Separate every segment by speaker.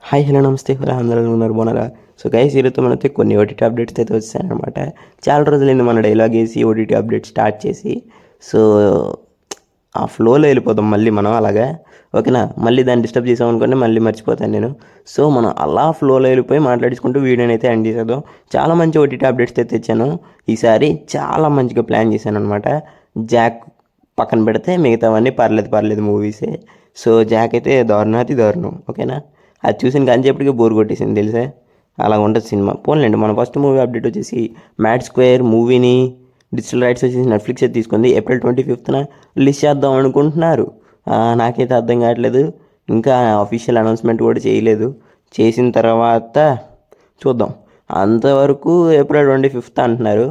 Speaker 1: Hi hello నమస్తే hello అందరూ ఉన్నారు బాగున్నారా. సో గైస్ ఈరోజు మనతో కొన్ని ఓటీటీ అప్డేట్స్ అయితే వచ్చాయన్నమాట. చాలా రోజులైంది మన డైలాగ్ వేసి ఓటీటీ అప్డేట్ స్టార్ట్ చేసి. సో ఆ ఫ్లోలో వెళ్ళిపోతాం మళ్ళీ మనం అలాగా, ఓకేనా. మళ్ళీ దాన్ని డిస్టర్బ్ చేసాం అనుకోండి, మళ్ళీ మర్చిపోతాను నేను. సో మనం అలా ఫ్లోలో వెళ్ళిపోయి మాట్లాడుకుంటూ వీడియోని అయితే ఎండ్ చేసేద్దాం. చాలా మంచి ఓటీటీ అప్డేట్స్ అయితే తెచ్చాను ఈసారి, చాలా మంచిగా ప్లాన్ చేశాను అనమాట. జాక్ పక్కన పెడితే మిగతావన్నీ పర్లేదు మూవీసే. సో జాక్ అయితే దారుణాతి దారుణం, ఓకేనా. అది చూసిన కాంచేపటికి బోర్ కొట్టేసింది తెలుసా, అలా ఉంటుంది సినిమా. పోన్లేండి, మన ఫస్ట్ మూవీ అప్డేట్ వచ్చేసి మ్యాడ్ స్క్వేర్ మూవీని డిజిటల్ రైట్స్ వచ్చేసి నెట్ఫ్లిక్స్ అయితే తీసుకుంది. ఏప్రిల్ 25న రిలీజ్ చేద్దాం అనుకుంటున్నారు. నాకైతే అర్థం కావట్లేదు, ఇంకా అఫీషియల్ అనౌన్స్మెంట్ కూడా చేయలేదు. చేసిన తర్వాత చూద్దాం. అంతవరకు ఏప్రిల్ 25 అంటున్నారు.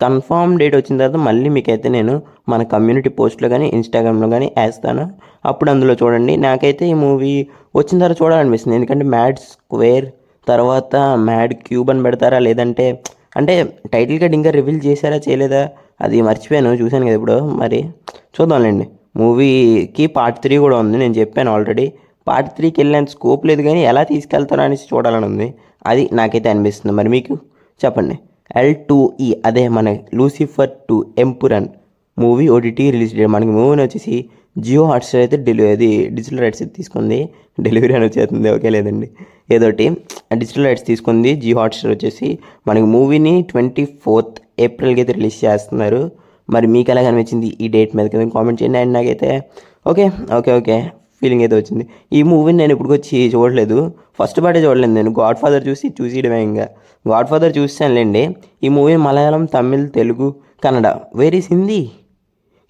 Speaker 1: కన్ఫామ్ డేట్ వచ్చిన తర్వాత మళ్ళీ మీకైతే నేను మన కమ్యూనిటీ పోస్ట్లో కానీ ఇన్స్టాగ్రామ్లో కానీ వేస్తాను, అప్పుడు అందులో చూడండి. నాకైతే ఈ మూవీ వచ్చిన తర్వాత చూడాలనిపిస్తుంది, ఎందుకంటే మ్యాడ్ స్క్వేర్ తర్వాత మ్యాడ్ క్యూబ్ అని పెడతారా, లేదంటే అంటే టైటిల్ కార్డ్ ఇంకా రివీల్ చేశారా చేయలేదా అది మర్చిపోయాను, చూశాను కదా ఇప్పుడు. మరి చూద్దాంలేండి. మూవీకి పార్ట్ 3 కూడా ఉంది, నేను చెప్పాను ఆల్రెడీ. పార్ట్ 3కి వెళ్ళేంత స్కోప్ లేదు, కానీ ఎలా తీసుకెళ్తారో అనేసి చూడాలని ఉంది. అది నాకైతే అనిపిస్తుంది. మరి మీకు చెప్పండి. L2E అదే మన Lucifer 2 Empuraan movie OTT release date. మనకి మూవీని వచ్చేసి జియో హాట్స్టార్ అయితే అది డిజిటల్ రైట్స్ అయితే తీసుకుంది. డెలివరీ అని వచ్చేస్తుంది, ఓకే లేదండి, ఏదోటి డిజిటల్ రైట్స్ తీసుకుంది. జియో హాట్స్టార్ వచ్చేసి మనకి మూవీని 24th ఏప్రిల్కి అయితే రిలీజ్ చేస్తున్నారు. మరి మీకు ఎలా అనిపించింది ఈ డేట్ మీద కదా కామెంట్ చేయండి. అండ్ నాకైతే ఓకే ఓకే ఓకే ఫీలింగ్ అయితే వచ్చింది. ఈ మూవీని నేను ఇప్పుడు వచ్చి చూడలేదు, ఫస్ట్ పార్టే చూడలేదు నేను. గాడ్ ఫాదర్ చూసిడమే. ఇంకా గాడ్ ఫాదర్ చూసానులేండి. ఈ movie Malayalam, Tamil, Telugu, Kannada. Where is Hindi?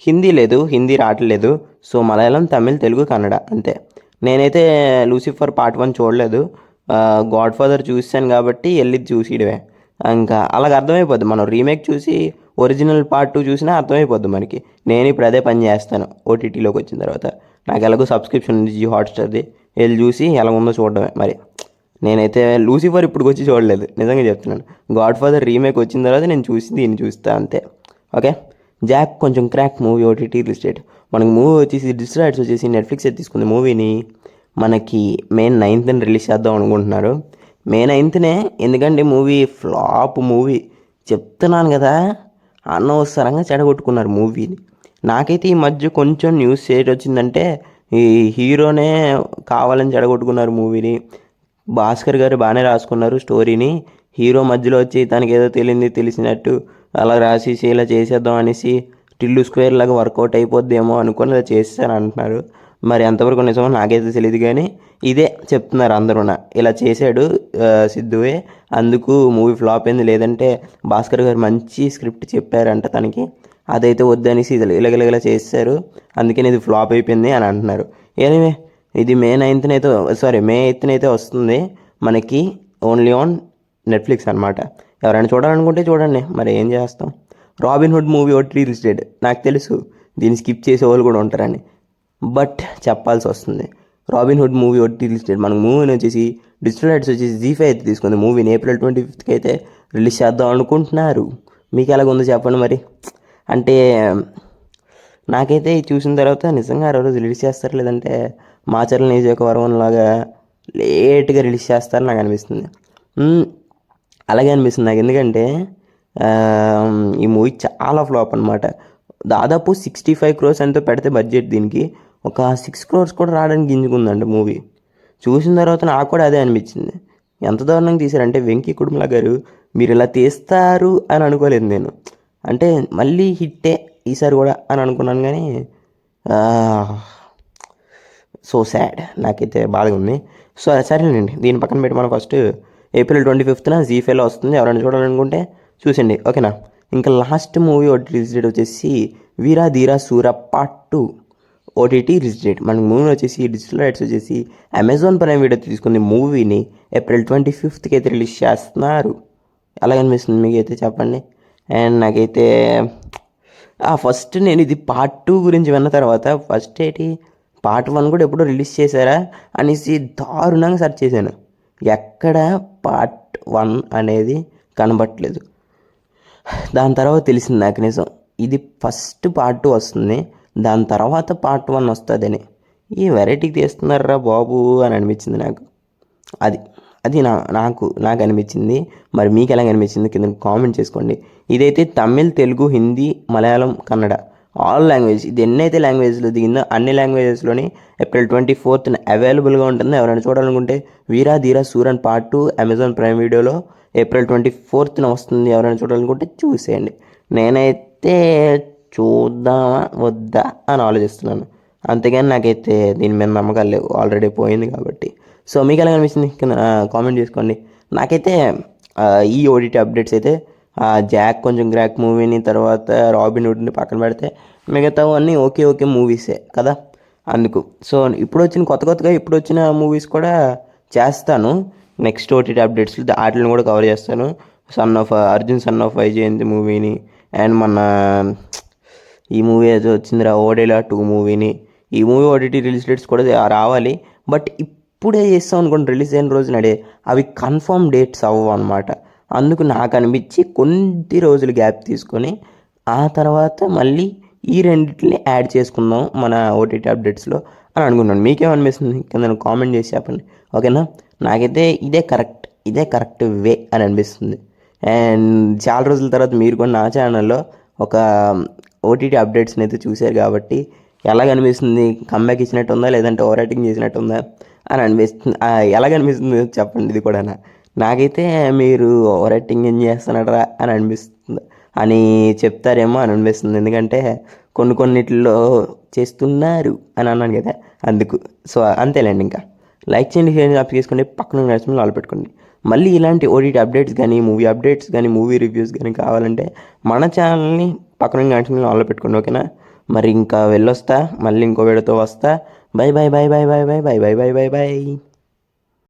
Speaker 1: Hindi లేదు, హిందీ రావట్లేదు. సో మలయాళం, తమిళ్, తెలుగు, కన్నడ అంతే. నేనైతే లూసిఫర్ పార్ట్ 1 చూడలేదు, గాడ్ ఫాదర్ చూసాను కాబట్టి వెళ్ళి చూసిడమే. ఇంకా అలాగ అర్థమైపోద్ది, మనం రీమేక్ చూసి ఒరిజినల్ పార్ట్ 2 చూసినా అర్థమైపోద్ది మనకి. నేను ఇప్పుడు అదే పని చేస్తాను ఓటీటీలోకి వచ్చిన తర్వాత. నాకు ఎలాగో సబ్స్క్రిప్షన్ ఉంది జియో హాట్స్టార్ది, వెళ్ళి చూసి ఎలా ఉందో చూడడమే. మరి నేనైతే లూసిఫర్ ఇప్పుడు వచ్చి చూడలేదు, నిజంగా చెప్తున్నాను. గాడ్ ఫాదర్ రీమేక్ వచ్చిన తర్వాత నేను చూసి దీన్ని చూస్తా అంతే, ఓకే. జాక్ కొంచెం crack movie OTT release date. మనకి మూవీ వచ్చేసి డిజిటల్ రైట్స్ వచ్చేసి నెట్ఫ్లిక్స్ అయితే తీసుకుంది. మూవీని మనకి మే 9th రిలీజ్ చేద్దాం అనుకుంటున్నారు. మే 9th, ఎందుకంటే మూవీ ఫ్లాప్ మూవీ చెప్తున్నాను కదా, అనవసరంగా చెడగొట్టుకున్నారు మూవీని. నాకైతే ఈ మధ్య కొంచెం న్యూస్ ఏది వచ్చిందంటే ఈ హీరోనే కావాలని చెడగొట్టుకున్నారు మూవీని. భాస్కర్ గారు బాగానే రాసుకున్నారు స్టోరీని, హీరో మధ్యలో వచ్చి తనకి ఏదో తెలిసినట్టు అలా రాసేసి ఇలా చేసేద్దాం అనేసి టిల్లు స్క్వేర్ లాగా వర్కౌట్ అయిపోద్దేమో అనుకొని ఇలా చేస్తాను అంటున్నారు. మరి ఎంతవరకు నిజమో నాకైతే తెలియదు, కానీ ఇదే చెప్తున్నారు అందరూ. ఇలా చేశాడు సిద్ధువే, అందుకు మూవీ ఫ్లాప్ అయింది. లేదంటే భాస్కర్ గారు మంచి స్క్రిప్ట్ చెప్పారంట తనకి, అదైతే వద్దనేసి ఇది ఇలాగ చేశారు, అందుకని ఇది ఫ్లాప్ అయిపోయింది అని అంటున్నారు. ఎనీవే ఇది మే 9th మే 8th అయితే వస్తుంది మనకి, ఓన్లీ ఆన్ నెట్ఫ్లిక్స్ అనమాట. ఎవరైనా చూడాలనుకుంటే చూడండి, మరి ఏం చేస్తాం. రాబిన్హుడ్ మూవీ ఒకటి రిలీజ్ డేట్. నాకు తెలుసు దీన్ని స్కిప్ చేసే వాళ్ళు కూడా ఉంటారని, బట్ చెప్పాల్సి వస్తుంది. రాబిన్హుడ్ మూవీ ఒకటి రిలీజ్ డేట్. మనకు మూవీని వచ్చేసి డిజిటల్ రైట్స్ వచ్చేసి ZEE5 అయితే తీసుకుంది. మూవీని ఏప్రిల్ 25th అయితే రిలీజ్ చేద్దాం అనుకుంటున్నారు. మీకు ఎలాగుందో చెప్పండి మరి. అంటే నాకైతే చూసిన తర్వాత నిజంగా ఆ రోజు రిలీజ్ చేస్తారు, లేదంటే మాచర్ల నియోజకవర్గం లాగా లేట్గా రిలీజ్ చేస్తారని నాకు అనిపిస్తుంది. అలాగే అనిపిస్తుంది నాకు, ఎందుకంటే ఈ మూవీ చాలా ఫ్లాప్ అనమాట. దాదాపు 65 crores ఎంతో పెడితే బడ్జెట్ దీనికి, ఒక 6 crores కూడా రావడానికి గింజుకుందండి మూవీ. చూసిన తర్వాత నాకు కూడా అదే అనిపించింది, ఎంత దారుణంగా తీశారంటే. వెంకీ కుడుమల గారు మీరు ఇలా తీస్తారు అని అనుకోలేదు నేను. అంటే మళ్ళీ హిట్టే ఈసారి కూడా అని అనుకున్నాను, కానీ సో సాడ్, నాకైతే బాధగా ఉంది. సో సరేనండి, దీని పక్కన పెట్టి మనం ఫస్ట్ ఏప్రిల్ 25న ZEE5లో వస్తుంది. ఎవరైనా చూడాలనుకుంటే చూసండి, ఓకేనా. ఇంకా లాస్ట్ మూవీ ఒకటి రిలీజ్ డేట్ వచ్చేసి వీరా ధీరా శూర పార్ట్ 2 ఓటీటీ రిలీజ్ డేట్. మనకి మూవీ వచ్చేసి డిజిటల్ రైట్స్ వచ్చేసి అమెజాన్ ప్రైమ్ వీడియో తీసుకుంది. మూవీని ఏప్రిల్ 25th అయితే రిలీజ్ చేస్తున్నారు. ఎలాగనిపిస్తుంది మీకు అయితే చెప్పండి. అండ్ నాకైతే ఫస్ట్ నేను ఇది పార్ట్ 2 గురించి విన్న తర్వాత ఫస్ట్ పార్ట్ 1 కూడా ఎప్పుడో రిలీజ్ చేశారా అనేసి దారుణంగా సెర్చ్ చేశాను. ఎక్కడ పార్ట్ 1 అనేది కనబట్టలేదు. దాని తర్వాత తెలిసింది నాకు నిజం, ఇది ఫస్ట్ పార్ట్ 2 వస్తుంది, దాని తర్వాత పార్ట్ 1 వస్తుందని. ఈ వెరైటీకి తీస్తున్నారా బాబు అని అనిపించింది నాకు. అది అది నాకు అనిపించింది. మరి మీకు ఎలా అనిపించింది కింద కామెంట్ చేసుకోండి. ఇదైతే తమిళ్, తెలుగు, హిందీ, మలయాళం, కన్నడ ఆల్ లాంగ్వేజ్, ఇది ఎన్నైతే లాంగ్వేజ్లో దిగిందో అన్ని లాంగ్వేజెస్లోని ఏప్రిల్ 24th అవైలబుల్గా ఉంటుంది. ఎవరైనా చూడాలనుకుంటే వీరా ధీరా సూరన్ పార్ట్ 2 అమెజాన్ ప్రైమ్ వీడియోలో ఏప్రిల్ 24th వస్తుంది. ఎవరైనా చూడాలనుకుంటే చూసేయండి. నేనైతే చూద్దామా వద్దా అని ఆలోచిస్తున్నాను. అంతేగాని నాకైతే దీని మీద నమ్మకాలు లేవు, ఆల్రెడీ పోయింది కాబట్టి. సో మీకు ఎలా అనిపిస్తుంది కింద కామెంట్ చేసుకోండి. నాకైతే ఈ ఓటీటీ అప్డేట్స్ అయితే జాక్ కొంచెం క్రాక్ మూవీని, తర్వాత రాబిన్ హుడ్ని పక్కన పెడితే మిగతావన్నీ ఓకే మూవీసే కదా. అందుకు సో కొత్తగా ఇప్పుడు వచ్చిన మూవీస్ కూడా చేస్తాను. నెక్స్ట్ ఓటీటీ అప్డేట్స్లో వాటిని కూడా కవర్ చేస్తాను. అర్జున్ సన్ ఆఫ్ వైజయంతి మూవీని, అండ్ మన ఈ మూవీ ఏదో వచ్చిందిరా ఓడేలా 2 మూవీని. ఈ మూవీ ఓటీటీ రిలీజ్ డేట్స్ కూడా రావాలి. బట్ ఇప్పుడే చేస్తాం అనుకోండి, రిలీజ్ అయిన రోజు నడే అవి కన్ఫర్మ్ డేట్స్ అవ్వవు అనమాట. అందుకు నాకు అనిపించి కొన్ని రోజులు గ్యాప్ తీసుకొని ఆ తర్వాత మళ్ళీ ఈ రెండింటిని యాడ్ చేసుకుందాం మన ఓటీటీ అప్డేట్స్లో అని అనుకున్నాను. మీకేమనిపిస్తుంది కింద కామెంట్ చేసి చెప్పండి, ఓకేనా. నాకైతే ఇదే కరెక్ట్ వే అని అనిపిస్తుంది. అండ్ చాలా రోజుల తర్వాత మీరు కూడా నా ఛానల్లో ఒక ఓటీటీ అప్డేట్స్ని అయితే చూశారు కాబట్టి ఎలాగనిపిస్తుంది, కంబ్యాక్ ఇచ్చినట్టు ఉందా లేదంటే ఓవర్ రైటింగ్ చేసినట్టు ఉందా అని అనిపిస్తుంది. ఎలాగనిపిస్తుంది చెప్పండి ఇది కూడా. నాకైతే మీరు ఓవర్ రైటింగ్ ఏం చేస్తున్నారా అని అనిపిస్తుంది అని చెప్తారేమో అని అనిపిస్తుంది. ఎందుకంటే కొన్నిటిల్లో చేస్తున్నారు అని అన్నాను కదా, అందుకు. సో అంతేలేండి. ఇంకా లైక్ చేయండి, షేర్ చేసుకోండి, పక్కన నడుచుకుని వాళ్ళు పెట్టుకోండి. మళ్ళీ ఇలాంటి ఓటీటీ అప్డేట్స్ కానీ, మూవీ అప్డేట్స్ కానీ, మూవీ రివ్యూస్ కానీ కావాలంటే మన ఛానల్ని పక్కన నడుచుకుని వాళ్ళు పెట్టుకోండి, ఓకేనా. మరి ఇంకా వెళ్ళొస్తా, మళ్ళీ ఇంకో వీడియోతో వస్తా. బై.